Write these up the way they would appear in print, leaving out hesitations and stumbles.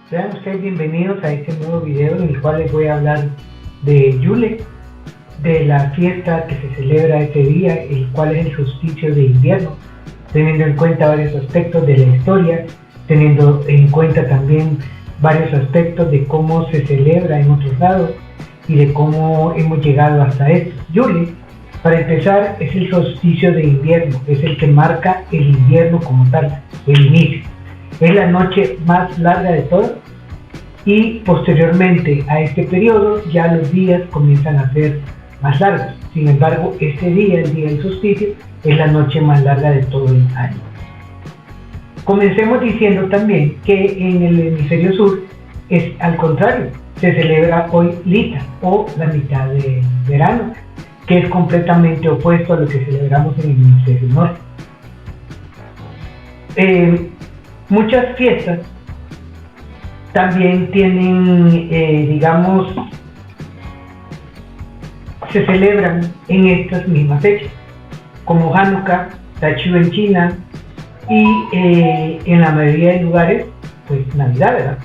Sean ustedes bienvenidos a este nuevo video en el cual les voy a hablar de Yule, de la fiesta que se celebra este día, el cual es el solsticio de invierno, teniendo en cuenta varios aspectos de la historia, teniendo en cuenta también varios aspectos de cómo se celebra en otros lados y de cómo hemos llegado hasta esto. Yule, para empezar, es el solsticio de invierno, es el que marca el invierno como tal, el inicio. Es la noche más larga de todas y posteriormente a este periodo ya los días comienzan a ser más largos. Sin embargo, este día, el día del solsticio, es la noche más larga de todo el año. Comencemos diciendo también que en el hemisferio sur es al contrario, se celebra hoy Lita o la mitad de verano, que es completamente opuesto a lo que celebramos en el hemisferio norte. Muchas fiestas también tienen, se celebran en estas mismas fechas, como Hanukkah, Tachu en China y en la mayoría de lugares, pues Navidad, ¿verdad?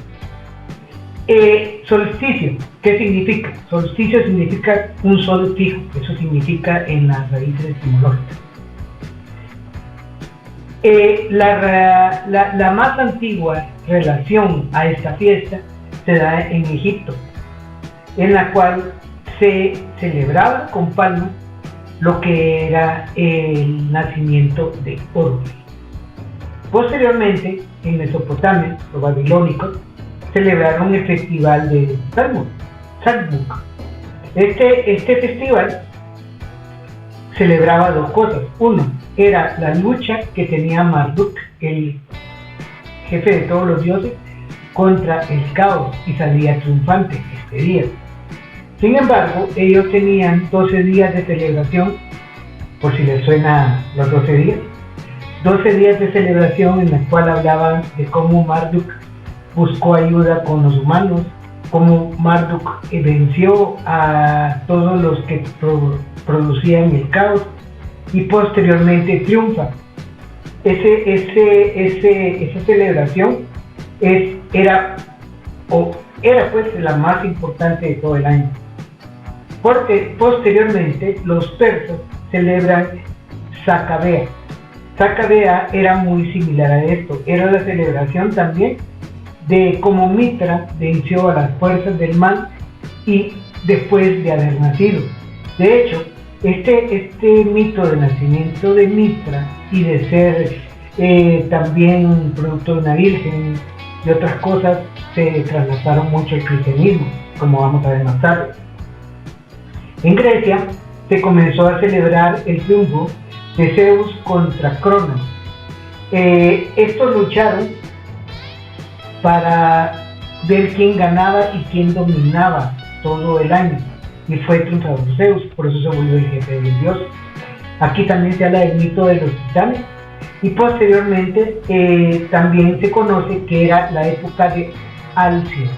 Solsticio, ¿qué significa? Solsticio significa un sol fijo, eso significa en las raíces etimológicas. La más antigua relación a esta fiesta se da en Egipto, en la cual se celebraba con palmas lo que era el nacimiento de Horus. Posteriormente, en Mesopotamia, los babilónicos celebraron el festival de Salmuk. Este festival celebraba dos cosas. Uno, era la lucha que tenía Marduk, el jefe de todos los dioses, contra el caos, y salía triunfante este día. Sin embargo, ellos tenían 12 días de celebración, por si les suena los 12 días. 12 días de celebración en la cual hablaban de cómo Marduk buscó ayuda con los humanos, cómo Marduk venció a todos los que producían el caos y posteriormente triunfa. Esa celebración era pues la más importante de todo el año. Porque posteriormente los persas celebran Sakabea. Sakabea era muy similar a esto, era la celebración también de cómo Mitra venció a las fuerzas del mal y después de haber nacido. De hecho, este mito del nacimiento de Mitra y de ser también producto de una virgen y otras cosas se trasladaron mucho al cristianismo, como vamos a ver más tarde. En Grecia se comenzó a celebrar el triunfo de Zeus contra Cronos. Estos lucharon para ver quién ganaba y quién dominaba todo el año, y fue triunfador Zeus, por eso se volvió el jefe de los dioses. Aquí también se habla del mito de los titanes, y posteriormente también se conoce que era la época de Alción.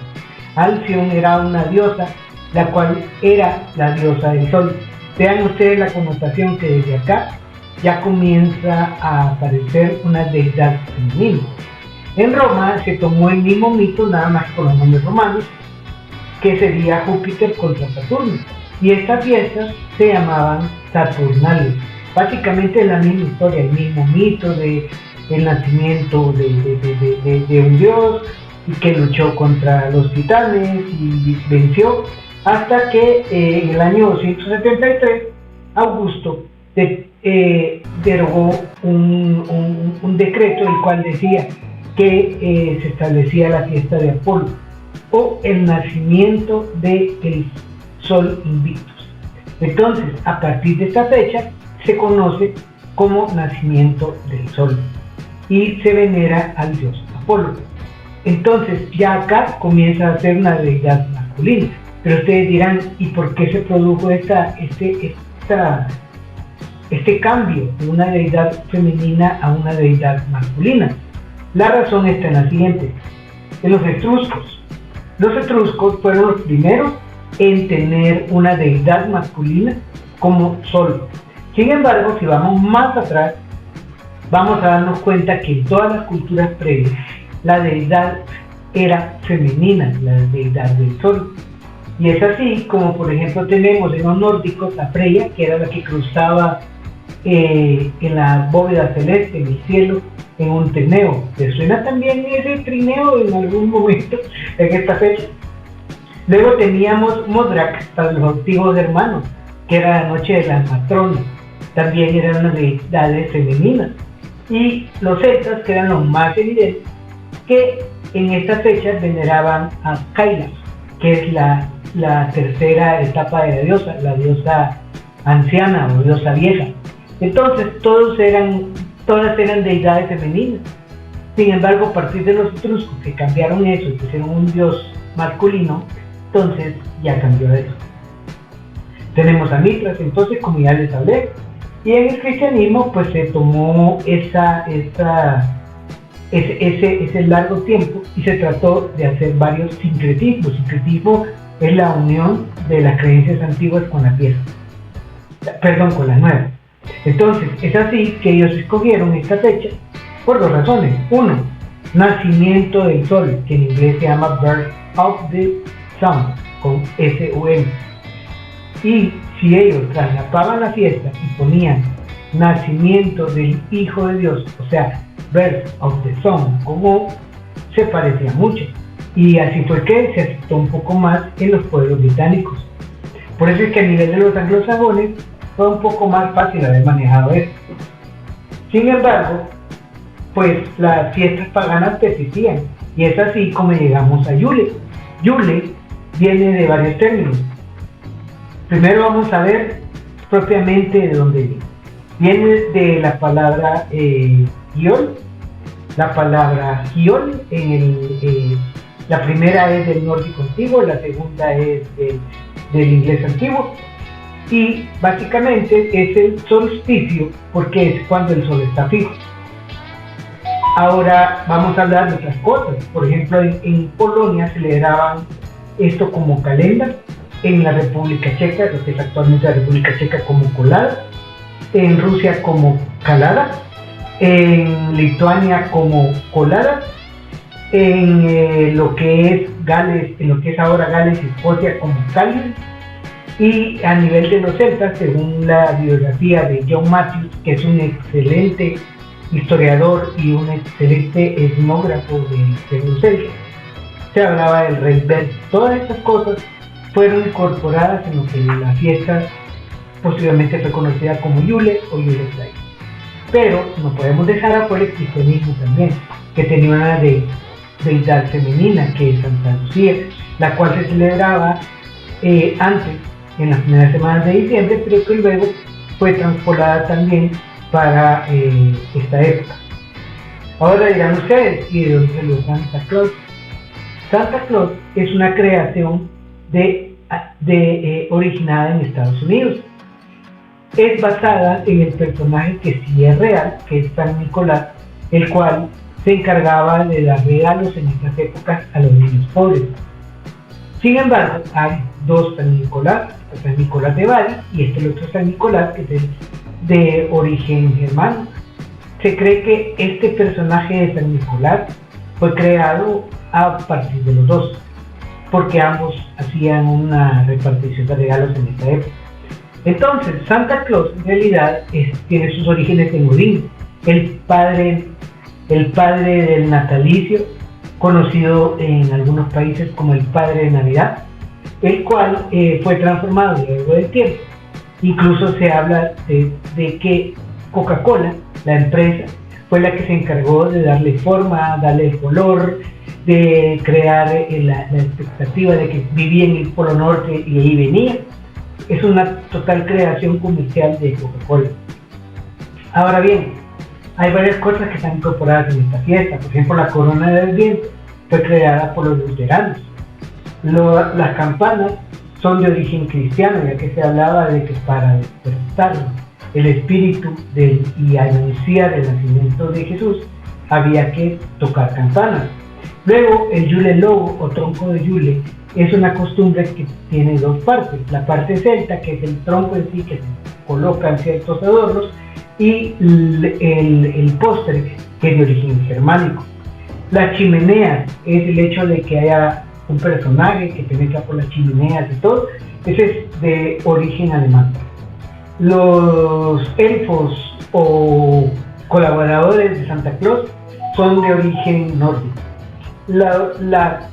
Alción era una diosa, la cual era la diosa del sol. Vean ustedes la connotación que desde acá ya comienza a aparecer una deidad femenina. En Roma se tomó el mismo mito, nada más con los nombres romanos, que sería Júpiter contra Saturno, y estas fiestas se llamaban Saturnales. Básicamente es la misma historia, el mismo mito de el nacimiento de un dios y que luchó contra los titanes y venció, hasta que en el año 273 Augusto derogó un decreto el cual decía que se establecía la fiesta de Apolo o el nacimiento del Sol Invictus. Entonces, a partir de esta fecha se conoce como nacimiento del Sol y se venera al dios Apolo. Entonces, ya acá comienza a ser una deidad masculina. Pero ustedes dirán, ¿y por qué se produjo este cambio de una deidad femenina a una deidad masculina? La razón está en la siguiente: en los etruscos. Los etruscos fueron los primeros en tener una deidad masculina como sol. Sin embargo, si vamos más atrás, vamos a darnos cuenta que en todas las culturas previas, la deidad era femenina, la deidad del sol. Y es así como, por ejemplo, tenemos en los nórdicos a Freya, que era la que cruzaba en la bóveda celeste, en el cielo, en un trineo. ¿Les suena también ese trineo en algún momento en esta fecha? Luego teníamos Modrak para los antiguos hermanos, que era la noche de las matronas. También eran las deidades femeninas. Y los celtas, que eran los más evidentes, que en estas fechas veneraban a Kailas, que es la tercera etapa de la diosa anciana o diosa vieja. Entonces todas eran deidades femeninas. Sin embargo, a partir de los etruscos que cambiaron eso y pusieron un dios masculino, entonces ya cambió eso. Tenemos a Mitras, entonces, como ya les hablé, y en el cristianismo pues se tomó ese largo tiempo y se trató de hacer varios sincretismos. Sincretismo es la unión de las creencias antiguas con las viejas, con las nuevas. Entonces es así que ellos escogieron esta fecha por dos razones. Uno, nacimiento del sol, que en inglés se llama Birth of the Sun, con S-U-N. Y si ellos traslapaban la fiesta y ponían nacimiento del Hijo de Dios, o sea, Birth of the Sun, como se parecía mucho. Y así fue que se aceptó un poco más en los pueblos británicos. Por eso es que a nivel de los anglosajones fue un poco más fácil haber manejado esto. Sin embargo, pues las fiestas paganas persistían, y es así como llegamos a Yule. Yule viene de varios términos. Primero vamos a ver propiamente de dónde viene. Viene de la palabra Giol. La palabra Giol, la primera es del nórdico antiguo, la segunda es del inglés antiguo. Y básicamente es el solsticio, porque es cuando el sol está fijo. Ahora vamos a hablar de otras cosas. Por ejemplo, en Polonia celebraban esto como calenda, en la República Checa, lo que es actualmente la República Checa, como colada, en Rusia como calada, en Lituania como colada, en lo que es Gales, en lo que es ahora Gales y Escocia como Cáliz. Y a nivel de los celtas, según la biografía de John Matthews, que es un excelente historiador y un excelente etnógrafo de los celtas, se hablaba del rey Bel. Todas estas cosas fueron incorporadas en lo que la fiesta posiblemente fue conocida como Yule o Yule-Tide. Pero no podemos dejar afuera el cristianismo también, que tenía una deidad femenina, que es Santa Lucía, la cual se celebraba antes, en las primeras semanas de diciembre, pero que luego fue transpolada también para esta época. Ahora dirán ustedes, ¿y de dónde salió Santa Claus? Santa Claus es una creación originada en Estados Unidos. Es basada en el personaje que sí es real, que es San Nicolás, el cual se encargaba de dar regalos en estas épocas a los niños pobres. Sin embargo, hay dos San Nicolás, San Nicolás de Bari y el otro San Nicolás, que es de origen germano. Se cree que este personaje de San Nicolás fue creado a partir de los dos, porque ambos hacían una repartición de regalos en esta época. Entonces, Santa Claus en realidad tiene sus orígenes en Odín, el padre del natalicio, conocido en algunos países como el padre de Navidad, el cual fue transformado a lo largo del tiempo. Incluso se habla de que Coca-Cola, la empresa, fue la que se encargó de darle forma, darle color, de crear la expectativa de que vivía en el Polo Norte y ahí venía. Es una total creación comercial de Coca-Cola. Ahora bien, hay varias cosas que están incorporadas en esta fiesta. Por ejemplo, la corona del viento fue creada por los luteranos. Las campanas son de origen cristiano, ya que se hablaba de que para despertar el espíritu y anunciar el nacimiento de Jesús, había que tocar campanas. Luego, el Yule Lobo o tronco de Yule es una costumbre que tiene dos partes. La parte celta, que es el tronco en sí, que se colocan ciertos adornos, y el póster, que es de origen germánico. Las chimeneas es el hecho de que haya un personaje que penetra por las chimeneas y todo. Ese es de origen alemán. Los elfos o colaboradores de Santa Claus son de origen nórdico. La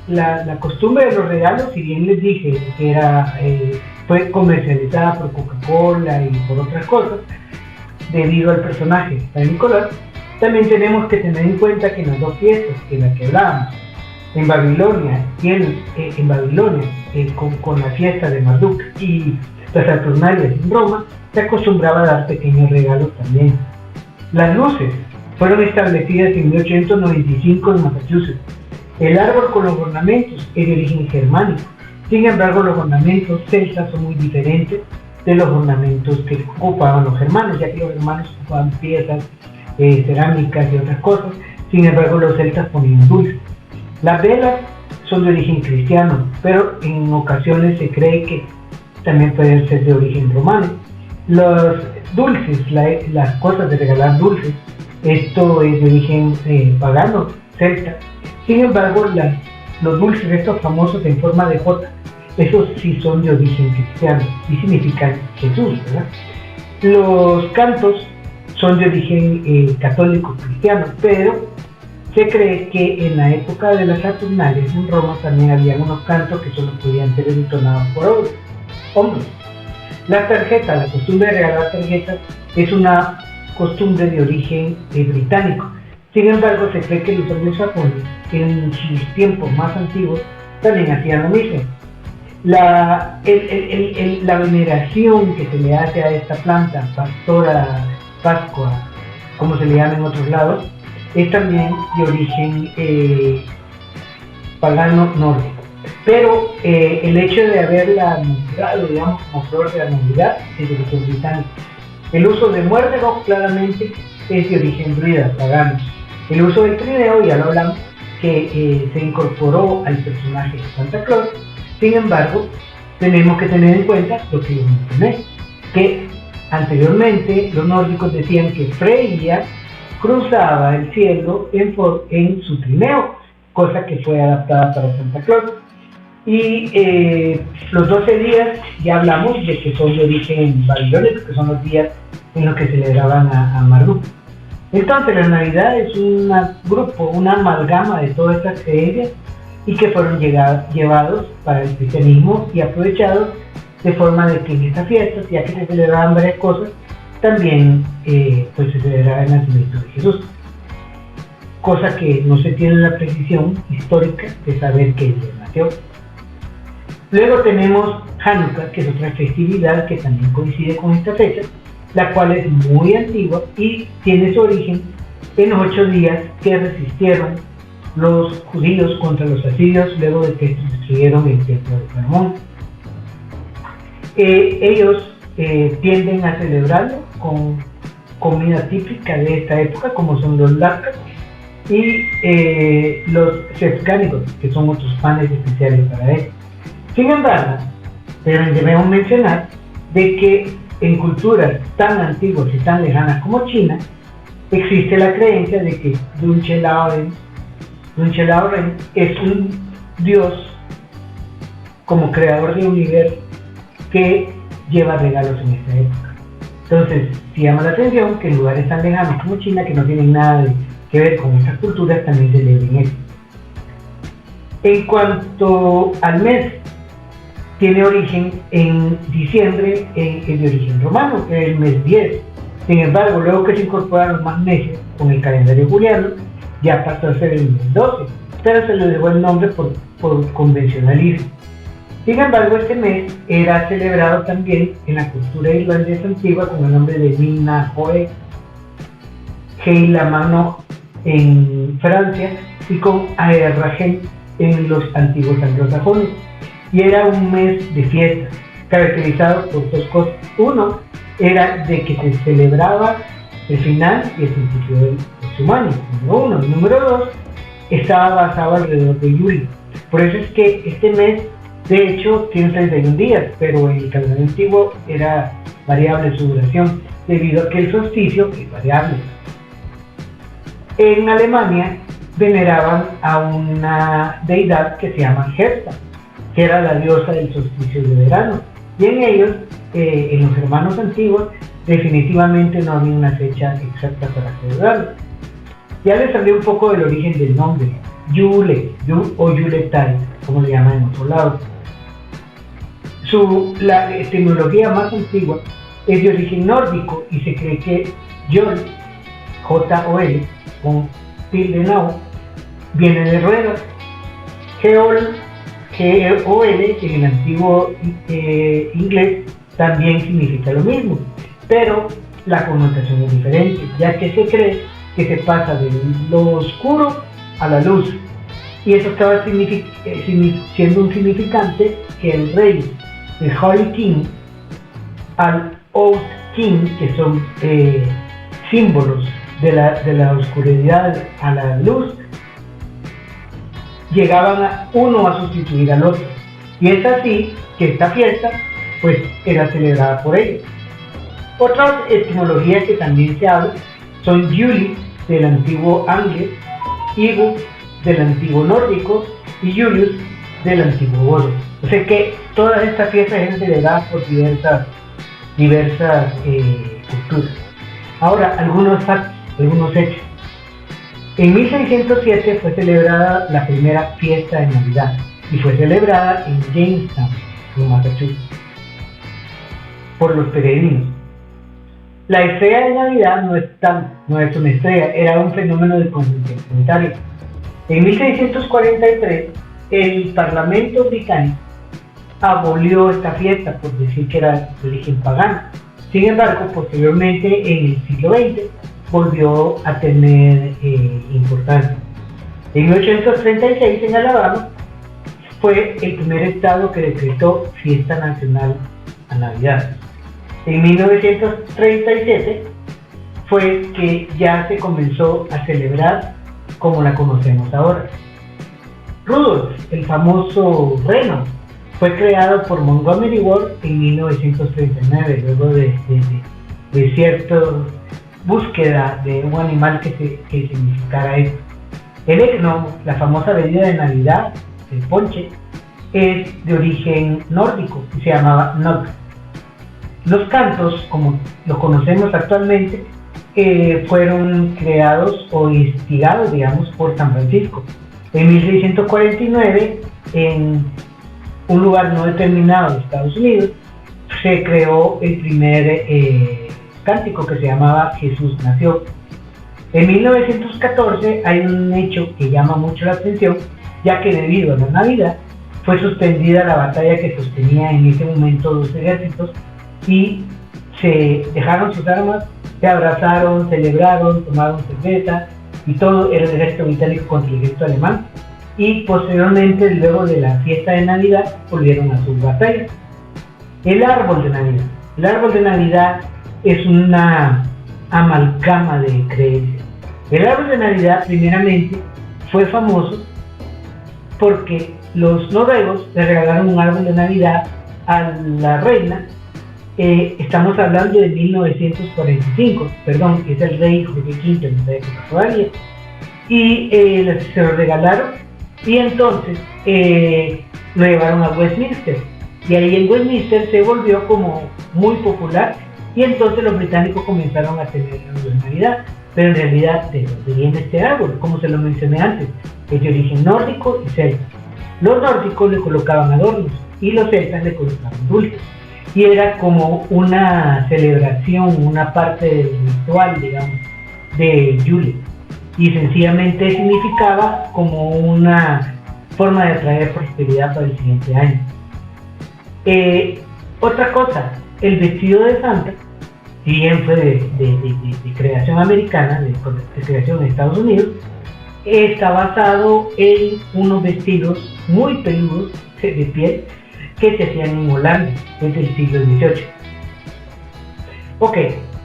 costumbre de los regalos, si bien les dije que fue comercializada por Coca-Cola y por otras cosas, debido al personaje de San Nicolás, también tenemos que tener en cuenta que en las dos fiestas en las que hablábamos, en Babilonia, con la fiesta de Marduk y las Saturnalias en Roma, se acostumbraba a dar pequeños regalos también. Las luces fueron establecidas en 1895 en Massachusetts. El árbol con los ornamentos es de origen germánico. Sin embargo, los ornamentos celtas son muy diferentes de los ornamentos que ocupaban los germanos, ya que los germanos ocupaban piezas, cerámicas y otras cosas. Sin embargo, los celtas ponían dulces. Las velas son de origen cristiano, pero en ocasiones se cree que también pueden ser de origen romano. Los dulces, las cosas de regalar dulces, esto es de origen pagano, celta. Sin embargo, los dulces estos famosos en forma de J, esos sí son de origen cristiano y significan Jesús, ¿verdad? Los cantos son de origen católico cristiano, pero se cree que en la época de las Saturnales en Roma también había unos cantos que solo podían ser entonados por hombres. La tarjeta, la costumbre de regalar tarjetas, es una costumbre de origen británico. Sin embargo, se cree que los anglosajones en sus tiempos más antiguos también hacían lo mismo. La veneración que se le hace a esta planta, Pastora Pascua, como se le llama en otros lados, es también de origen pagano nórdico. Pero el hecho de haberla nombrado, digamos, como flor de la Navidad, es de origen británico. El uso de muérdago claramente es de origen druida, pagano. El uso del trineo, ya lo hablamos, que se incorporó al personaje de Santa Claus. Sin embargo, tenemos que tener en cuenta lo que yo mencioné, que anteriormente los nórdicos decían que Freya cruzaba el cielo en su trineo, cosa que fue adaptada para Santa Claus. Y los 12 días, ya hablamos de que son de origen babilónico, que son los días en los que celebraban a Marduk. Entonces la Navidad es una amalgama de todas estas creencias y que fueron llevados para el cristianismo y aprovechados de forma de que en estas fiestas, ya que se celebraban varias cosas, también pues se celebraba el nacimiento de Jesús. Cosa que no se tiene la precisión histórica de saber que él nació. Luego tenemos Hanukkah, que es otra festividad que también coincide con esta fecha, la cual es muy antigua y tiene su origen en los 8 días que resistieron los judíos contra los asirios luego de que destruyeron el templo de Salomón. Ellos tienden a celebrarlo con comida típica de esta época, como son los latkes y los sefkánicos, que son otros panes especiales para él. Sin embargo, debemos mencionar de que en culturas tan antiguas y tan lejanas como China, existe la creencia de que Dunche Laoren es un dios como creador del universo que lleva regalos en esta época. Entonces, sí llama la atención que en lugares tan lejanos como China, que no tienen nada que ver con estas culturas, también celebren esto. En cuanto al mes, tiene origen en diciembre, es de origen romano, que es el mes 10. Sin embargo, luego que se incorporaron más meses con el calendario juliano, ya pasó a ser el mes 12, pero se le dejó el nombre por convencionalismo. Sin embargo, este mes era celebrado también en la cultura irlandesa antigua con el nombre de Minahoe, Heilamano en Francia y con Aerragen en los antiguos anglosajones. Y era un mes de fiesta, caracterizado por dos cosas. Uno, era de que se celebraba el final y el principio del próximo año, número uno. Número dos, estaba basado alrededor de julio. Por eso es que este mes, de hecho, tiene 31 días, pero en el calendario antiguo era variable su duración, debido a que el solsticio es variable. En Alemania veneraban a una deidad que se llama Herta, que era la diosa del solsticio de verano. Y en ellos, en los hermanos antiguos, definitivamente no había una fecha exacta para celebrarlo. Ya les hablé un poco del origen del nombre, Yule o Yuletide, como le llaman en otros lados. La etimología más antigua es de origen nórdico y se cree que Jol, J-O-L, con tilde en O, viene de ruedas. Geol, G-O-L, en el antiguo inglés también significa lo mismo, pero la connotación es diferente, ya que se cree que se pasa de lo oscuro a la luz, y eso estaba siendo un significante que el rey, el Holy King, al Old King, que son símbolos de la oscuridad a la luz, llegaban uno a sustituir al otro, y es así que esta fiesta pues era celebrada por ellos. Otras etimologías que también se hablan son Juli, del antiguo Angle, Igu, del antiguo nórdico, y Julius, del antiguo godo. O sea que todas estas fiestas eran celebradas por diversas culturas. Ahora, algunos factos, algunos hechos. En 1607 fue celebrada la primera fiesta de Navidad y fue celebrada en Jamestown, en Massachusetts, por los peregrinos. La estrella de Navidad no es una estrella, era un fenómeno de conjunción planetaria. En 1643, el Parlamento británico abolió esta fiesta por decir que era de origen pagano. Sin embargo, posteriormente, en el siglo XX, volvió a tener importancia. En 1836, en Alabama, fue el primer estado que decretó fiesta nacional a Navidad. En 1937 fue que ya se comenzó a celebrar como la conocemos ahora. Rudolph, el famoso reno, fue creado por Montgomery Ward en 1939, luego de cierta búsqueda de un animal que significara esto. El eggnog, la famosa bebida de Navidad, el ponche, es de origen nórdico y se llamaba nog. Los cantos, como los conocemos actualmente, fueron creados o instigados, digamos, por San Francisco. En 1649, en un lugar no determinado de Estados Unidos, se creó el primer cántico que se llamaba Jesús nació. En 1914 hay un hecho que llama mucho la atención, ya que debido a la Navidad fue suspendida la batalla que sostenía en ese momento dos ejércitos y se dejaron sus armas, se abrazaron, celebraron, tomaron cerveza y todo. Era el ejército británico contra el ejército alemán, y posteriormente, luego de la fiesta de Navidad, volvieron a sus batallas. El árbol de Navidad. El árbol de Navidad es una amalgama de creencias. El árbol de Navidad, primeramente, fue famoso porque los noruegos le regalaron un árbol de Navidad a la reina. Estamos hablando de 1945, perdón, es el rey Jorge V en esa época todavía, y se lo regalaron, y entonces lo llevaron a Westminster, y ahí en Westminster se volvió como muy popular, y entonces los británicos comenzaron a tener el árbol de Navidad. Pero en realidad, ¿de dónde viene este árbol? Como se lo mencioné antes, es de origen nórdico y celta. Los nórdicos le colocaban adornos y los celtas le colocaban dulces, y era como una celebración, una parte del ritual, digamos, de Yule, y sencillamente significaba como una forma de traer prosperidad para el siguiente año. Otra cosa, el vestido de Santa, si bien fue de creación americana, de creación en Estados Unidos, está basado en unos vestidos muy peludos de piel que se hacían en Holanda desde el siglo XVIII. Ok,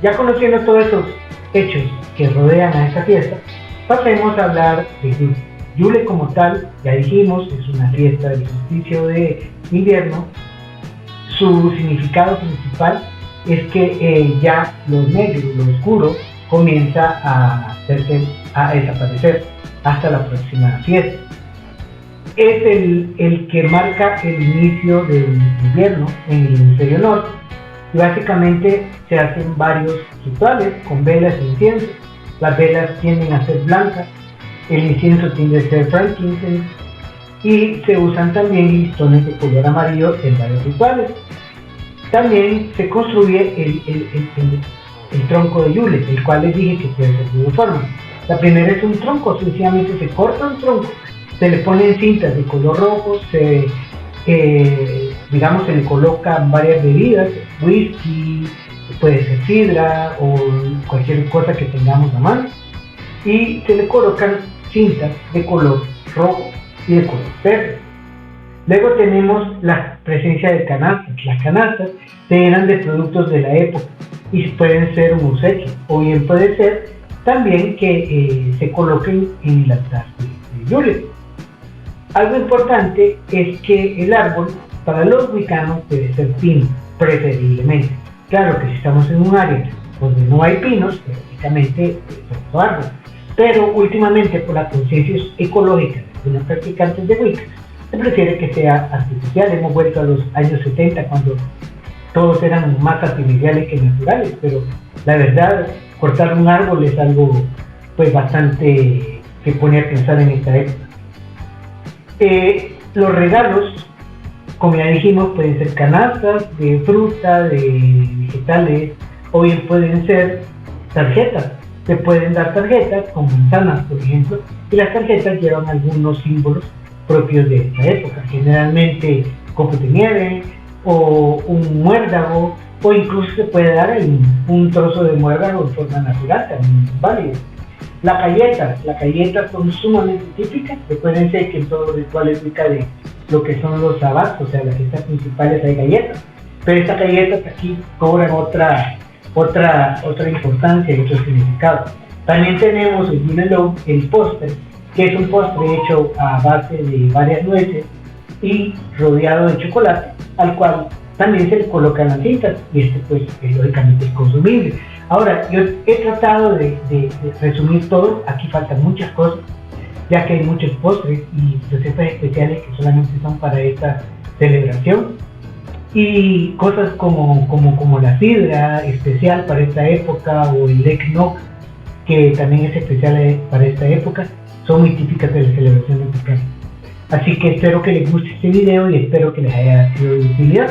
ya conociendo todos esos hechos que rodean a esta fiesta, pasemos a hablar de Yule. Yule como tal, ya dijimos, es una fiesta del solsticio de invierno. Su significado principal es que ya lo negro, lo oscuro, comienza a a desaparecer hasta la próxima fiesta. Es el que marca el inicio del invierno en el hemisferio norte, y básicamente se hacen varios rituales con velas e incienso. Las velas tienden a ser blancas, el incienso tiende a ser frankincense, y se usan también listones de color amarillo en varios rituales. También se construye el tronco de Yule, el cual les dije que puede ser de dos formas. La primera es un tronco, sencillamente se corta un tronco, se le ponen cintas de color rojo, se le colocan varias bebidas, whisky, puede ser sidra o cualquier cosa que tengamos a mano, y se le colocan cintas de color rojo y de color verde. Luego tenemos la presencia de canastas. Las canastas se llenan de productos de la época y pueden ser un obsequio, o bien puede ser también que se coloquen en el altar de Yule. Algo importante es que el árbol para los wicanos debe ser pino, preferiblemente. Claro que si estamos en un área donde no hay pinos, teóricamente es otro árbol. Pero últimamente, por la conciencia ecológica de los practicantes de Wicca, se prefiere que sea artificial. Hemos vuelto a los años 70, cuando todos eran más artificiales que naturales, pero la verdad, cortar un árbol es algo pues bastante que pone a pensar en esta época. Los regalos, como ya dijimos, pueden ser canastas de fruta, de vegetales, o bien pueden ser tarjetas. Se pueden dar tarjetas con manzanas, por ejemplo, y las tarjetas llevan algunos símbolos propios de esta época, generalmente copos de nieve o un muérdago, o incluso se puede dar un trozo de muérdago en forma natural, también es válido. Las galletas son sumamente típicas. Recuerden que en todos los rituales Wicca de lo que son los sabbats, o sea, las fiestas principales, hay galletas, pero estas galletas aquí cobran otra importancia y otro significado. También tenemos el Gimelot, el postre, que es un postre hecho a base de varias nueces y rodeado de chocolate, al cual también se le colocan las cintas, y pues lógicamente es consumible. Ahora, yo he tratado de resumir todo. Aquí faltan muchas cosas, ya que hay muchos postres y recetas especiales que solamente son para esta celebración, y cosas como la sidra especial para esta época, o el eggnog, que también es especial para esta época, son muy típicas de la celebración mexicana. Así que espero que les guste este video y espero que les haya sido de utilidad.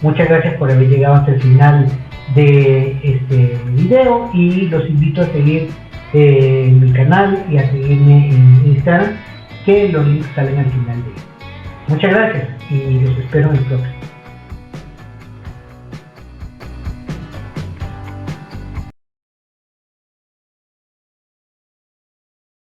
Muchas gracias por haber llegado hasta el final de este video, y los invito a seguir mi canal y a seguirme en Instagram, que los links salen al final de él. Muchas gracias y los espero en el próximo.